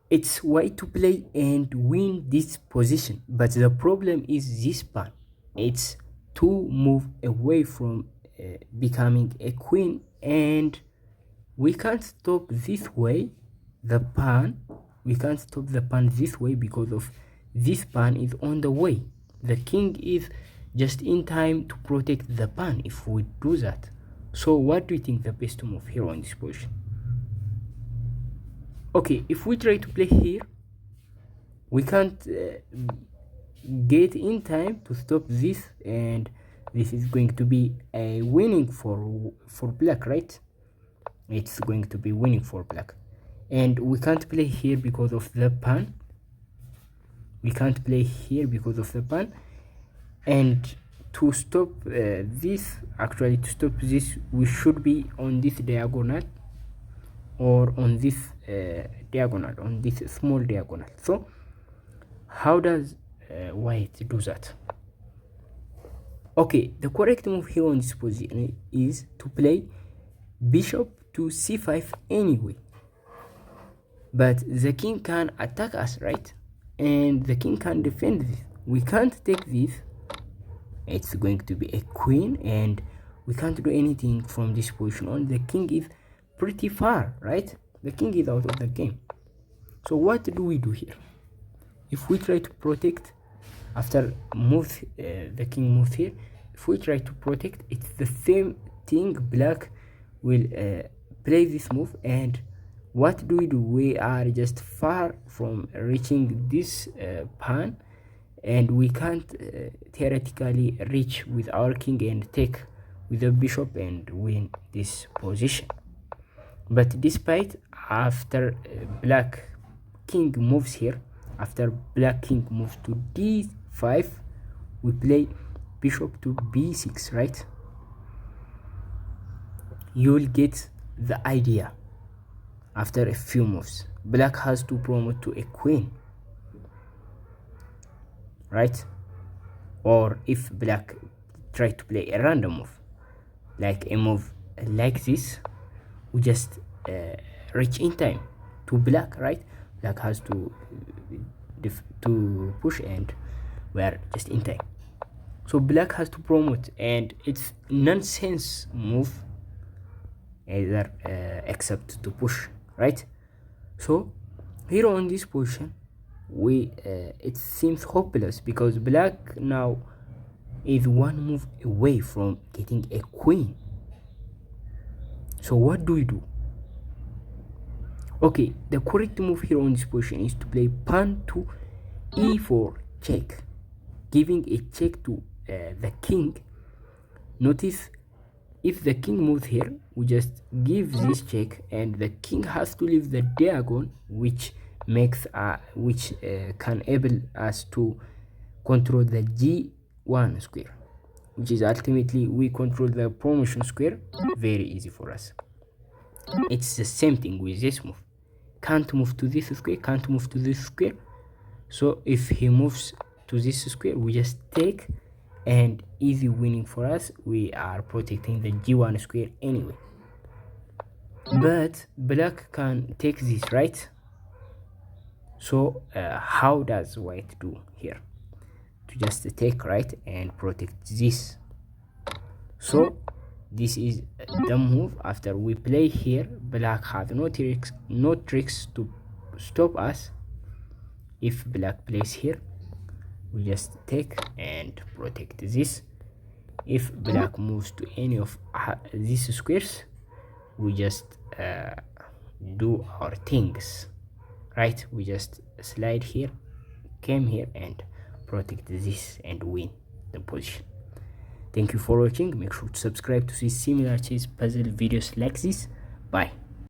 it's white to play and win this position, but the problem is this pawn. It's to move away from becoming a queen, and we can't stop this way the pawn. We can't stop the pawn this way because of this pawn is on the way. The king is just in time to protect the pawn if we do that. So what do you think the best move here on this position? Okay, if we try to play here, we can't get in time to stop this, and this is going to be a winning for black, right? It's going to be winning for black, and we can't play here because of the pawn. We can't play here because of the pawn, and to stop this, actually to stop this, we should be on this diagonal, or on this diagonal, on this small diagonal. So how does white do that? Okay, the correct move here on this position is to play bishop to c5 anyway, but the king can attack us, right? And the king can defend this. We can't take this. It's going to be a queen, and we can't do anything from this position on. The king is pretty far, right? The king is out of the game. So what do we do here? If we try to protect after move, the king moves here, if we try to protect, it's the same thing. Black will play this move, and what do? We are just far from reaching this pawn, and we can't theoretically reach with our king and take with the bishop and win this position. But despite, after black king moves here, after black king moves to d5, we play bishop to b6, right? You'll get the idea. After a few moves, black has to promote to a queen, right? Or if black try to play a random move, like a move like this, we just reach in time to black, right? Black has to push, and we are just in time. So black has to promote, and it's nonsense move either except to push, right? So here on this position, we it seems hopeless because black now is one move away from getting a queen. So what do we do? Okay, the correct move here on this position is to play pawn to e4 check, giving a check to the king. Notice, if the king moves here, we just give this check, and the king has to leave the diagonal, which makes can enable us to control the g1 square, which is ultimately we control the promotion square. Very easy for us. It's the same thing with this move. Can't move to this square, can't move to this square. So if he moves to this square, we just take, and easy winning for us. We are protecting the g1 square anyway. But black can take this, right? So how does white do here? To just take, right, and protect this. So this is the move. After we play here, black has no tricks to stop us. If black plays here, we just take and protect this. If black moves to any of these squares, we just do our things, right? We just slide here, came here, and protect this and win the position. Thank you for watching. Make sure to subscribe to see similar chess puzzle videos like this. Bye.